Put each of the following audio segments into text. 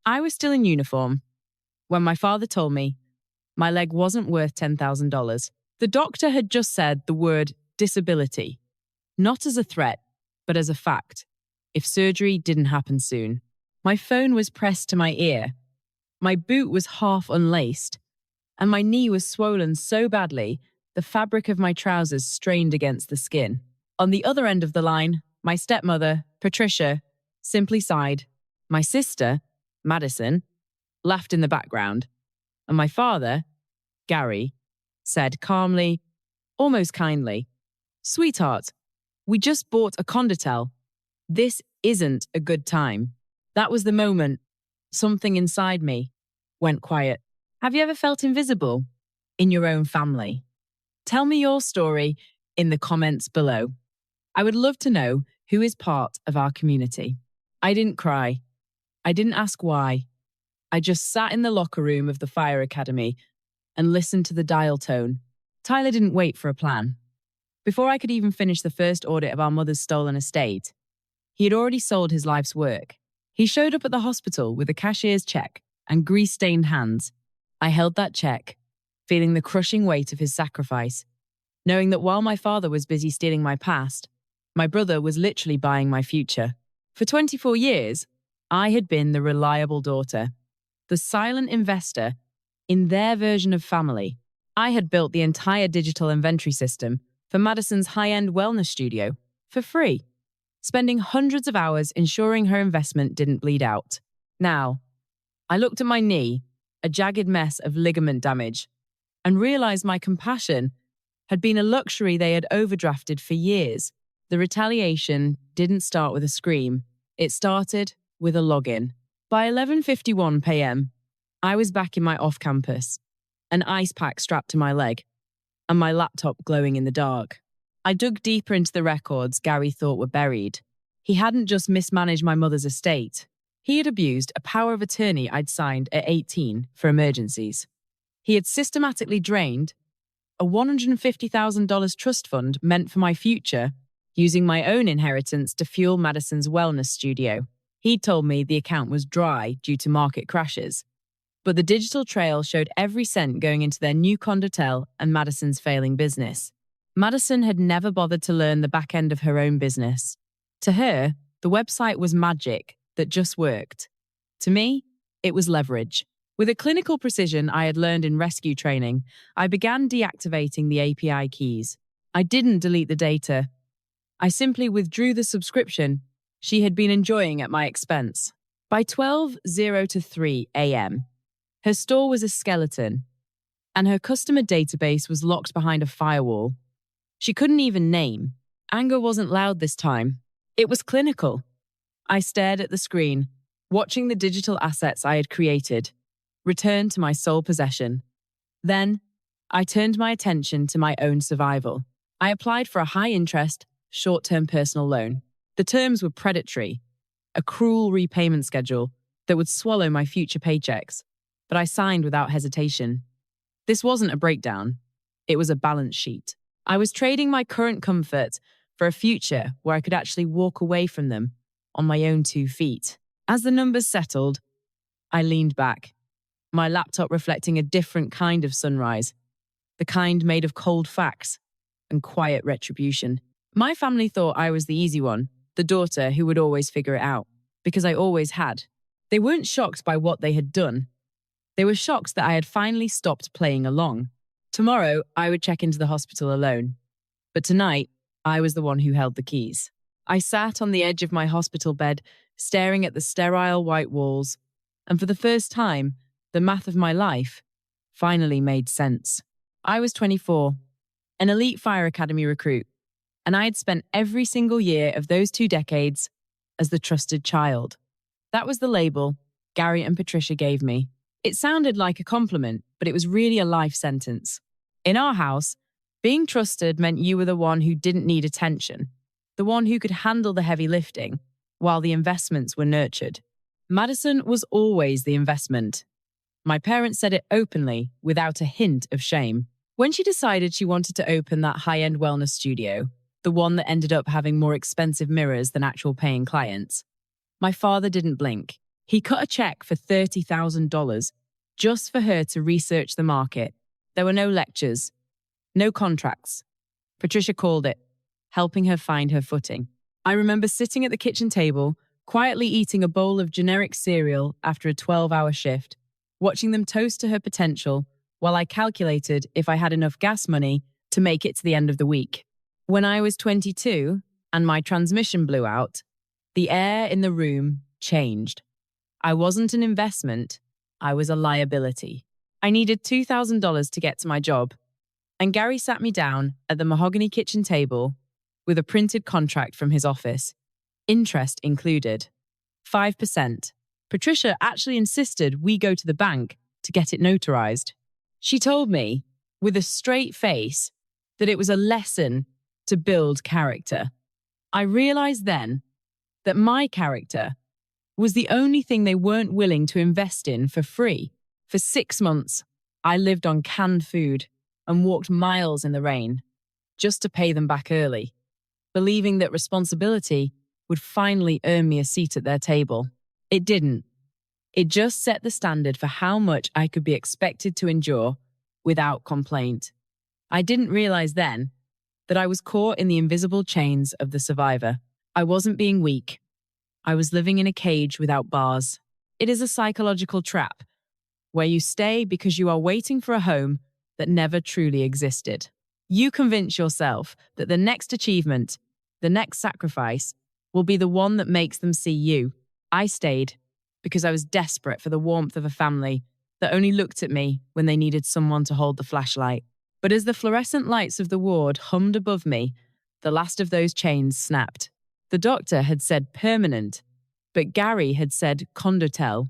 I was still in uniform when my father told me my leg wasn't worth $10,000. The doctor had just said the word disability, not as a threat, but as a fact, if surgery didn't happen soon. My phone was pressed to my ear, my boot was half unlaced, and my knee was swollen so badly the fabric of my trousers strained against the skin. On the other end of the line, my stepmother, Patricia, simply sighed. My sister, Madison, laughed in the background, and my father, Gary, said calmly, almost kindly, "Sweetheart, we just bought a condotel. This isn't a good time." That was the moment something inside me went quiet. Have you ever felt invisible in your own family? Tell me your story in the comments below. I would love to know who is part of our community. I didn't cry. I didn't ask why. I just sat in the locker room of the fire academy and listened to the dial tone. Tyler didn't wait for a plan. Before I could even finish the first audit of our mother's stolen estate, he had already sold his life's work. He showed up at the hospital with a cashier's check and grease-stained hands. I held that check, feeling the crushing weight of his sacrifice, knowing that while my father was busy stealing my past, my brother was literally buying my future. For 24 years, I had been the reliable daughter, the silent investor in their version of family. I had built the entire digital inventory system for Madison's high-end wellness studio for free, spending hundreds of hours ensuring her investment didn't bleed out. Now, I looked at my knee, a jagged mess of ligament damage, and realized my compassion had been a luxury they had overdrafted for years. The retaliation didn't start with a scream. It started with a login. By 11:51 p.m., I was back in my off-campus, an ice pack strapped to my leg, and my laptop glowing in the dark. I dug deeper into the records Gary thought were buried. He hadn't just mismanaged my mother's estate. He had abused a power of attorney I'd signed at 18 for emergencies. He had systematically drained a $150,000 trust fund meant for my future, using my own inheritance to fuel Madison's wellness studio. He'd told me the account was dry due to market crashes, but the digital trail showed every cent going into their new condotel and Madison's failing business. Madison had never bothered to learn the back end of her own business. To her, the website was magic that just worked. To me, it was leverage. With a clinical precision I had learned in rescue training, I began deactivating the API keys. I didn't delete the data. I simply withdrew the subscription she had been enjoying at my expense. By 12:03 a.m., her store was a skeleton, and her customer database was locked behind a firewall she couldn't even name. Anger wasn't loud this time. It was clinical. I stared at the screen, watching the digital assets I had created return to my sole possession. Then, I turned my attention to my own survival. I applied for a high-interest, short-term personal loan. The terms were predatory, a cruel repayment schedule that would swallow my future paychecks, but I signed without hesitation. This wasn't a breakdown. It was a balance sheet. I was trading my current comfort for a future where I could actually walk away from them on my own 2 feet. As the numbers settled, I leaned back, my laptop reflecting a different kind of sunrise, the kind made of cold facts and quiet retribution. My family thought I was the easy one, the daughter who would always figure it out, because I always had. They weren't shocked by what they had done. They were shocked that I had finally stopped playing along. Tomorrow, I would check into the hospital alone. But tonight, I was the one who held the keys. I sat on the edge of my hospital bed, staring at the sterile white walls, and for the first time, the math of my life finally made sense. I was 24, an elite fire academy recruit, and I had spent every single year of those 2 decades as the trusted child. That was the label Gary and Patricia gave me. It sounded like a compliment, but it was really a life sentence. In our house, being trusted meant you were the one who didn't need attention, the one who could handle the heavy lifting, while the investments were nurtured. Madison was always the investment. My parents said it openly, without a hint of shame. When she decided she wanted to open that high-end wellness studio, the one that ended up having more expensive mirrors than actual paying clients, my father didn't blink. He cut a check for $30,000 just for her to research the market. There were no lectures, no contracts. Patricia called it, helping her find her footing. I remember sitting at the kitchen table, quietly eating a bowl of generic cereal after a 12-hour shift, watching them toast to her potential while I calculated if I had enough gas money to make it to the end of the week. When I was 22 and my transmission blew out, the air in the room changed. I wasn't an investment, I was a liability. I needed $2,000 to get to my job, and Gary sat me down at the mahogany kitchen table with a printed contract from his office, interest included, 5%. Patricia actually insisted we go to the bank to get it notarized. She told me, with a straight face, that it was a lesson to build character. I realized then that my character was the only thing they weren't willing to invest in for free. For 6 months, I lived on canned food and walked miles in the rain just to pay them back early, believing that responsibility would finally earn me a seat at their table. It didn't. It just set the standard for how much I could be expected to endure without complaint. I didn't realize then that I was caught in the invisible chains of the survivor. I wasn't being weak. I was living in a cage without bars. It is a psychological trap where you stay because you are waiting for a home that never truly existed. You convince yourself that the next achievement, the next sacrifice, will be the one that makes them see you. I stayed because I was desperate for the warmth of a family that only looked at me when they needed someone to hold the flashlight. But as the fluorescent lights of the ward hummed above me, the last of those chains snapped. The doctor had said permanent, but Gary had said condotel.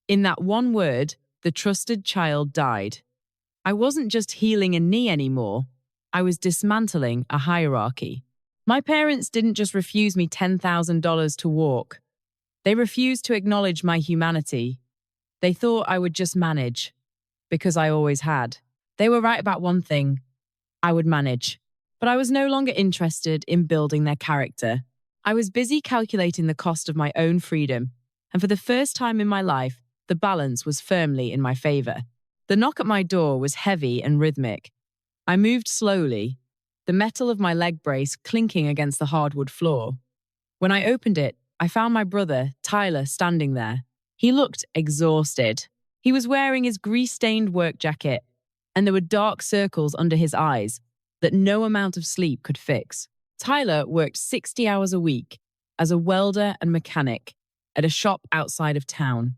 In that one word, the trusted child died. I wasn't just healing a knee anymore. I was dismantling a hierarchy. My parents didn't just refuse me $10,000 to walk. They refused to acknowledge my humanity. They thought I would just manage, because I always had. They were right about one thing. I would manage. But I was no longer interested in building their character. I was busy calculating the cost of my own freedom, and for the first time in my life, the balance was firmly in my favor. The knock at my door was heavy and rhythmic. I moved slowly, the metal of my leg brace clinking against the hardwood floor. When I opened it, I found my brother, Tyler, standing there. He looked exhausted. He was wearing his grease-stained work jacket, and there were dark circles under his eyes that no amount of sleep could fix. Tyler worked 60 hours a week as a welder and mechanic at a shop outside of town.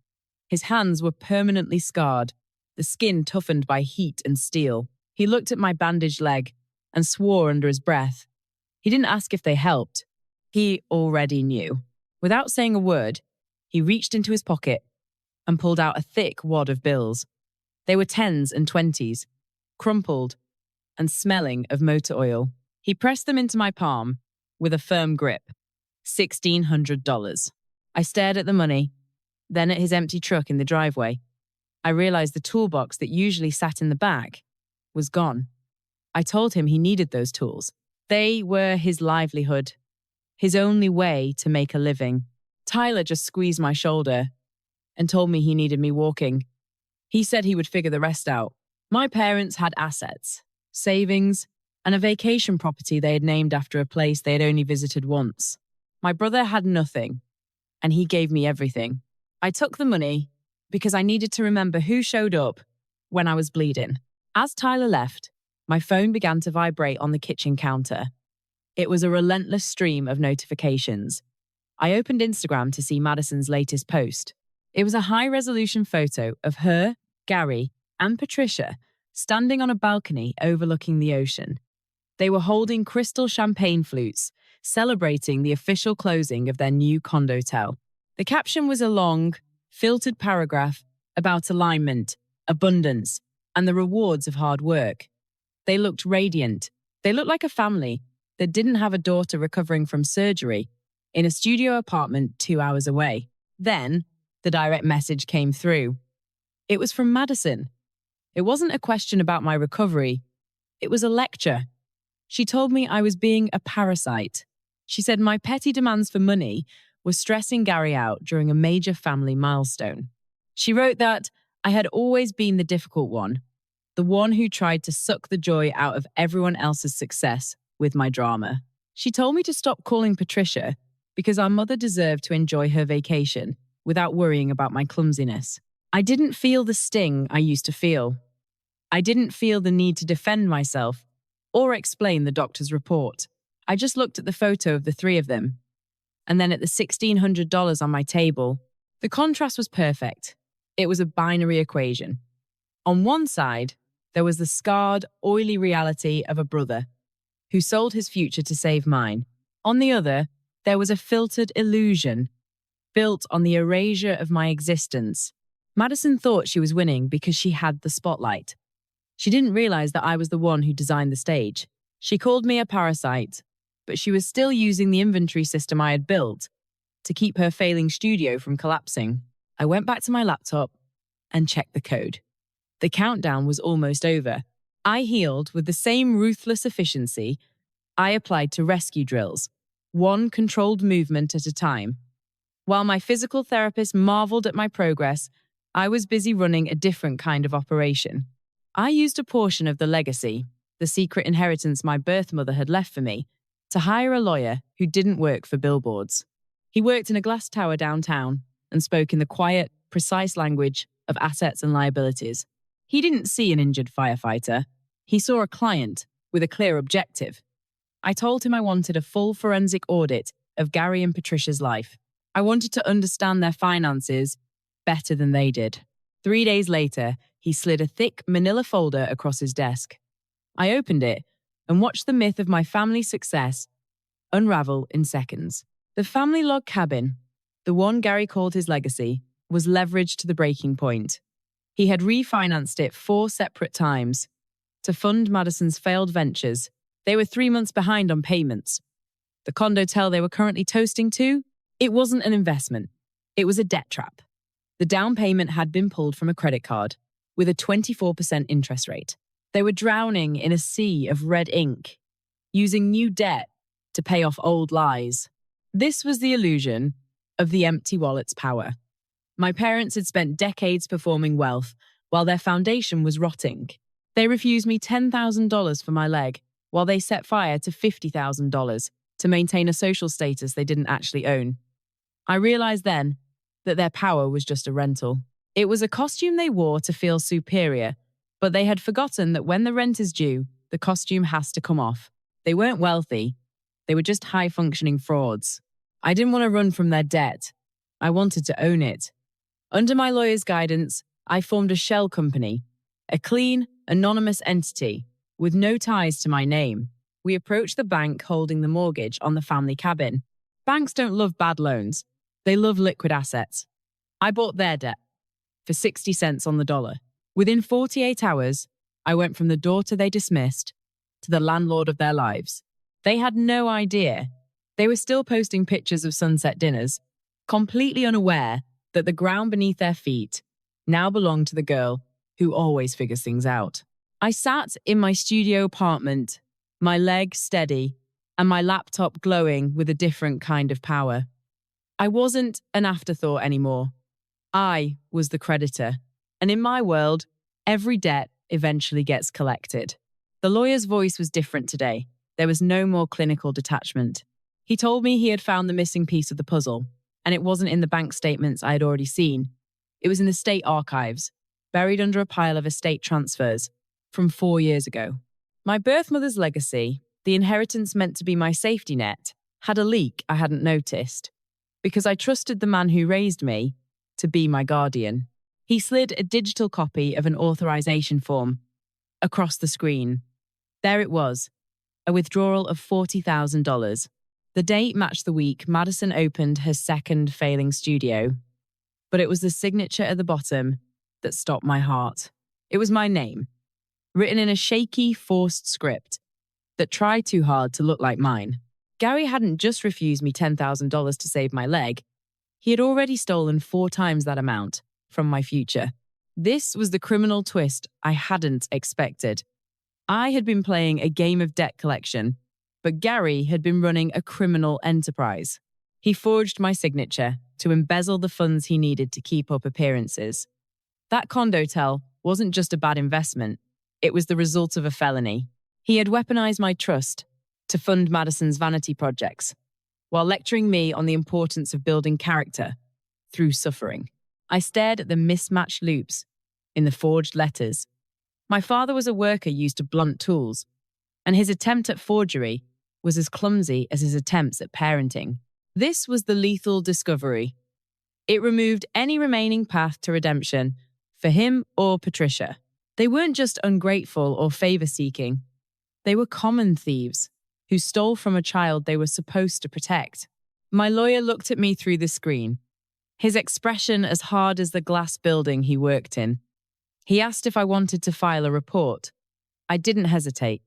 His hands were permanently scarred, the skin toughened by heat and steel. He looked at my bandaged leg and swore under his breath. He didn't ask if they helped. He already knew. Without saying a word, he reached into his pocket and pulled out a thick wad of bills. They were 10s and 20s, crumpled and smelling of motor oil. He pressed them into my palm with a firm grip. $1,600. I stared at the money, then at his empty truck in the driveway. I realized the toolbox that usually sat in the back was gone. I told him he needed those tools. They were his livelihood, his only way to make a living. Tyler just squeezed my shoulder and told me he needed me walking. He said he would figure the rest out. My parents had assets, savings, and a vacation property they had named after a place they had only visited once. My brother had nothing, and he gave me everything. I took the money because I needed to remember who showed up when I was bleeding. As Tyler left, my phone began to vibrate on the kitchen counter. It was a relentless stream of notifications. I opened Instagram to see Madison's latest post. It was a high-resolution photo of her, Gary, and Patricia standing on a balcony overlooking the ocean. They were holding crystal champagne flutes, celebrating the official closing of their new condotel. The caption was a long, filtered paragraph about alignment, abundance, and the rewards of hard work. They looked radiant. They looked like a family that didn't have a daughter recovering from surgery in a studio apartment 2 hours away. Then, the direct message came through. It was from Madison. It wasn't a question about my recovery. It was a lecture. She told me I was being a parasite. She said my petty demands for money was stressing Gary out during a major family milestone. She wrote that I had always been the difficult one, the one who tried to suck the joy out of everyone else's success with my drama. She told me to stop calling Patricia because our mother deserved to enjoy her vacation without worrying about my clumsiness. I didn't feel the sting I used to feel. I didn't feel the need to defend myself or explain the doctor's report. I just looked at the photo of the three of them and then at the $1,600 on my table. The contrast was perfect. It was a binary equation. On one side, there was the scarred, oily reality of a brother who sold his future to save mine. On the other, there was a filtered illusion built on the erasure of my existence. Madison thought she was winning because she had the spotlight. She didn't realize that I was the one who designed the stage. She called me a parasite, but she was still using the inventory system I had built to keep her failing studio from collapsing. I went back to my laptop and checked the code. The countdown was almost over. I healed with the same ruthless efficiency I applied to rescue drills, one controlled movement at a time. While my physical therapist marveled at my progress, I was busy running a different kind of operation. I used a portion of the legacy, the secret inheritance my birth mother had left for me, to hire a lawyer who didn't work for billboards. He worked in a glass tower downtown and spoke in the quiet, precise language of assets and liabilities. He didn't see an injured firefighter. He saw a client with a clear objective. I told him I wanted a full forensic audit of Gary and Patricia's life. I wanted to understand their finances better than they did. 3 days later, he slid a thick manila folder across his desk. I opened it and watched the myth of my family's success unravel in seconds. The family log cabin, the one Gary called his legacy, was leveraged to the breaking point. He had refinanced it 4 separate times to fund Madison's failed ventures. They were 3 months behind on payments. The condotel they were currently toasting to, it wasn't an investment. It was a debt trap. The down payment had been pulled from a credit card with a 24% interest rate. They were drowning in a sea of red ink, using new debt to pay off old lies. This was the illusion of the empty wallet's power. My parents had spent decades performing wealth while their foundation was rotting. They refused me $10,000 for my leg, while they set fire to $50,000 to maintain a social status they didn't actually own. I realized then that their power was just a rental. It was a costume they wore to feel superior, but they had forgotten that when the rent is due, the costume has to come off. They weren't wealthy. They were just high-functioning frauds. I didn't want to run from their debt. I wanted to own it. Under my lawyer's guidance, I formed a shell company, a clean, anonymous entity with no ties to my name. We approached the bank holding the mortgage on the family cabin. Banks don't love bad loans. They love liquid assets. I bought their debt for 60 cents on the dollar. Within 48 hours, I went from the daughter they dismissed to the landlord of their lives. They had no idea. They were still posting pictures of sunset dinners, completely unaware that the ground beneath their feet now belonged to the girl who always figures things out. I sat in my studio apartment, my leg steady and my laptop glowing with a different kind of power. I wasn't an afterthought anymore. I was the creditor. And in my world, every debt eventually gets collected. The lawyer's voice was different today. There was no more clinical detachment. He told me he had found the missing piece of the puzzle, and it wasn't in the bank statements I had already seen. It was in the state archives, buried under a pile of estate transfers from 4 years ago. My birth mother's legacy, the inheritance meant to be my safety net, had a leak I hadn't noticed, because I trusted the man who raised me to be my guardian. He slid a digital copy of an authorization form across the screen. There it was, a withdrawal of $40,000. The date matched the week Madison opened her second failing studio, but it was the signature at the bottom that stopped my heart. It was my name, written in a shaky, forced script that tried too hard to look like mine. Gary hadn't just refused me $10,000 to save my leg. He had already stolen 4 times that amount from my future. This was the criminal twist I hadn't expected. I had been playing a game of debt collection, but Gary had been running a criminal enterprise. He forged my signature to embezzle the funds he needed to keep up appearances. That condotel wasn't just a bad investment, it was the result of a felony. He had weaponized my trust to fund Madison's vanity projects, while lecturing me on the importance of building character through suffering. I stared at the mismatched loops in the forged letters. My father was a worker used to blunt tools, and his attempt at forgery was as clumsy as his attempts at parenting. This was the lethal discovery. It removed any remaining path to redemption for him or Patricia. They weren't just ungrateful or favor-seeking. They were common thieves who stole from a child they were supposed to protect. My lawyer looked at me through the screen, his expression as hard as the glass building he worked in. He asked if I wanted to file a report. I didn't hesitate.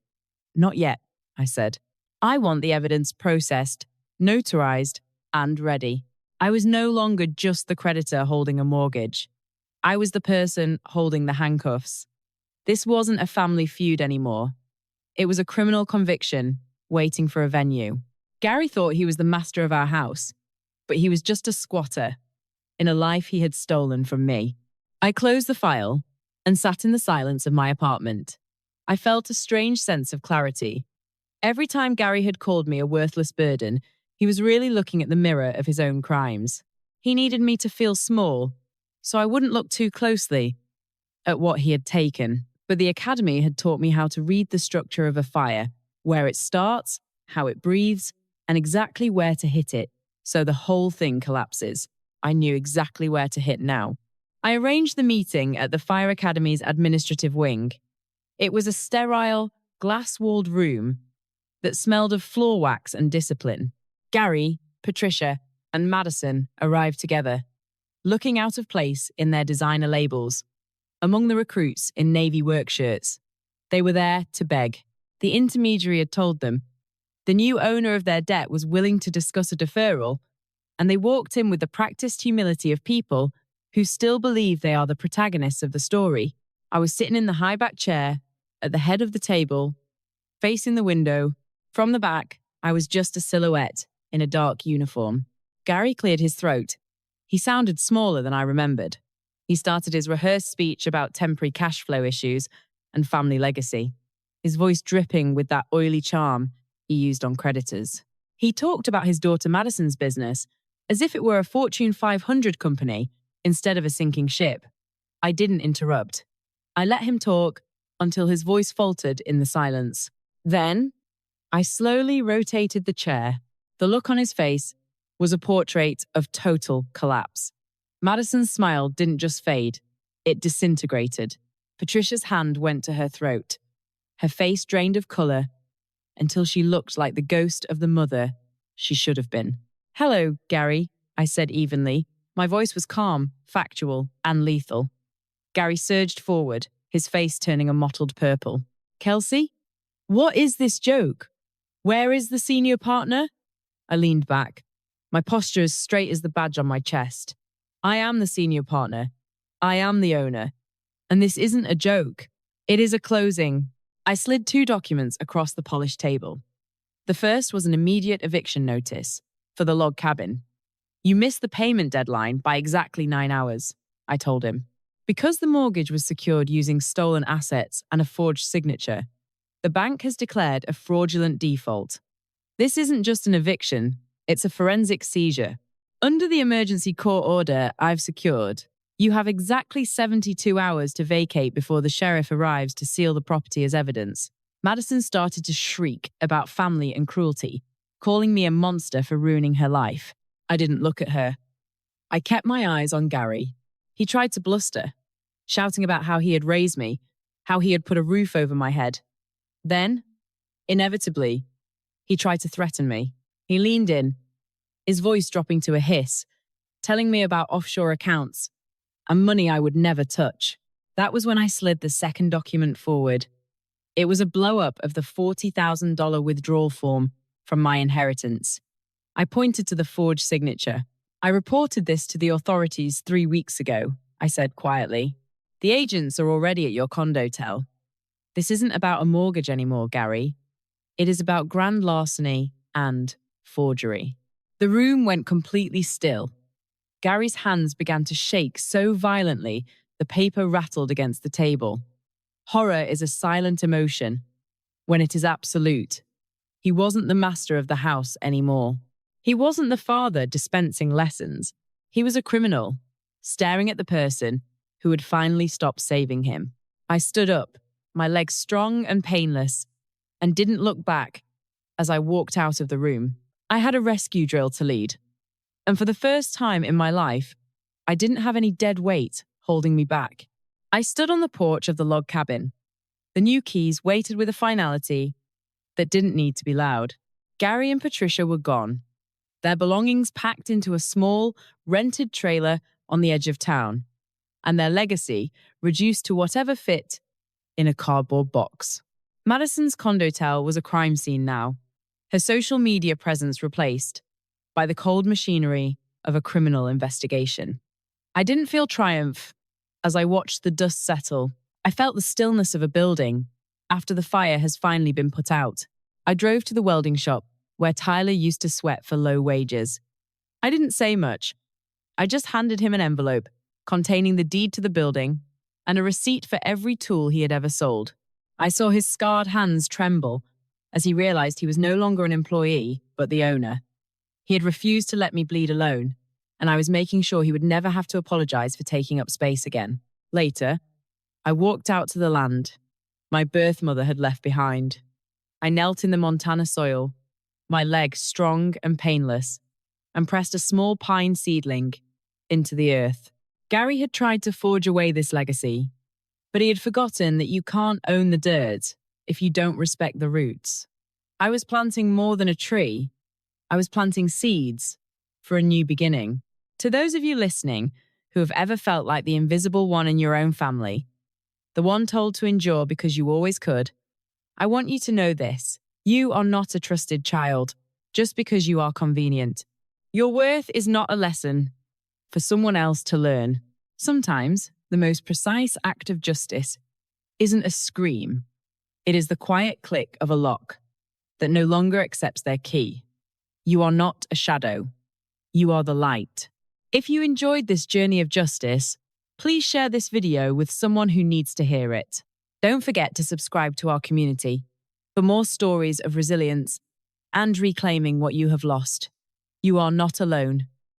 Not yet, I said. I want the evidence processed, notarized, and ready. I was no longer just the creditor holding a mortgage. I was the person holding the handcuffs. This wasn't a family feud anymore. It was a criminal conviction waiting for a venue. Gary thought he was the master of our house, but he was just a squatter in a life he had stolen from me. I closed the file and sat in the silence of my apartment. I felt a strange sense of clarity. Every time Gary had called me a worthless burden, he was really looking at the mirror of his own crimes. He needed me to feel small, so I wouldn't look too closely at what he had taken. But the academy had taught me how to read the structure of a fire, where it starts, how it breathes, and exactly where to hit it, so the whole thing collapses. I knew exactly where to hit now. I arranged the meeting at the Fire Academy's administrative wing. It was a sterile, glass-walled room that smelled of floor wax and discipline. Gary, Patricia, and Madison arrived together, looking out of place in their designer labels, among the recruits in navy work shirts. They were there to beg. The intermediary had told them the new owner of their debt was willing to discuss a deferral, and they walked in with the practiced humility of people who still believe they are the protagonists of the story. I was sitting in the high-back chair at the head of the table, facing the window. From the back, I was just a silhouette in a dark uniform. Gary cleared his throat. He sounded smaller than I remembered. He started his rehearsed speech about temporary cash flow issues and family legacy, his voice dripping with that oily charm he used on creditors. He talked about his daughter Madison's business as if it were a Fortune 500 company instead of a sinking ship. I didn't interrupt. I let him talk until his voice faltered in the silence. Then, I slowly rotated the chair. The look on his face was a portrait of total collapse. Madison's smile didn't just fade, it disintegrated. Patricia's hand went to her throat. Her face drained of color until she looked like the ghost of the mother she should have been. "Hello, Gary," I said evenly. My voice was calm, factual, and lethal. Gary surged forward, his face turning a mottled purple. "Kelsey? What is this joke? Where is the senior partner?" I leaned back, my posture as straight as the badge on my chest. I am the senior partner. I am the owner. And this isn't a joke. It is a closing. I slid 2 documents across the polished table. The first was an immediate eviction notice for the log cabin. "You missed the payment deadline by exactly 9 hours, I told him. Because the mortgage was secured using stolen assets and a forged signature, the bank has declared a fraudulent default. This isn't just an eviction, it's a forensic seizure. Under the emergency court order I've secured, you have exactly 72 hours to vacate before the sheriff arrives to seal the property as evidence." Madison started to shriek about family and cruelty, calling me a monster for ruining her life. I didn't look at her. I kept my eyes on Gary. He tried to bluster, shouting about how he had raised me, how he had put a roof over my head. Then, inevitably, he tried to threaten me. He leaned in, his voice dropping to a hiss, telling me about offshore accounts and money I would never touch. That was when I slid the second document forward. It was a blow-up of the $40,000 withdrawal form from my inheritance. I pointed to the forged signature. "I reported this to the authorities 3 weeks ago," I said quietly. "The agents are already at your condotel. This isn't about a mortgage anymore, Gary. It is about grand larceny and forgery." The room went completely still. Gary's hands began to shake so violently the paper rattled against the table. Horror is a silent emotion when it is absolute. He wasn't the master of the house anymore. He wasn't the father dispensing lessons. He was a criminal, staring at the person who had finally stopped saving him. I stood up, my legs strong and painless, and didn't look back as I walked out of the room. I had a rescue drill to lead, and for the first time in my life, I didn't have any dead weight holding me back. I stood on the porch of the log cabin. The new keys waited with a finality that didn't need to be loud. Gary and Patricia were gone, their belongings packed into a small, rented trailer on the edge of town, and their legacy reduced to whatever fit in a cardboard box. Madison's condotel was a crime scene now, her social media presence replaced by the cold machinery of a criminal investigation. I didn't feel triumph as I watched the dust settle. I felt the stillness of a building after the fire has finally been put out. I drove to the welding shop where Tyler used to sweat for low wages. I didn't say much. I just handed him an envelope containing the deed to the building and a receipt for every tool he had ever sold. I saw his scarred hands tremble as he realized he was no longer an employee, but the owner. He had refused to let me bleed alone, and I was making sure he would never have to apologize for taking up space again. Later, I walked out to the land my birth mother had left behind. I knelt in the Montana soil, my leg strong and painless, and pressed a small pine seedling into the earth. Gary had tried to forge away this legacy, but he had forgotten that you can't own the dirt if you don't respect the roots. I was planting more than a tree. I was planting seeds for a new beginning. To those of you listening who have ever felt like the invisible one in your own family, the one told to endure because you always could, I want you to know this. You are not a trusted child just because you are convenient. Your worth is not a lesson for someone else to learn. Sometimes the most precise act of justice isn't a scream. It is the quiet click of a lock that no longer accepts their key. You are not a shadow. You are the light. If you enjoyed this journey of justice, please share this video with someone who needs to hear it. Don't forget to subscribe to our community for more stories of resilience and reclaiming what you have lost. You are not alone.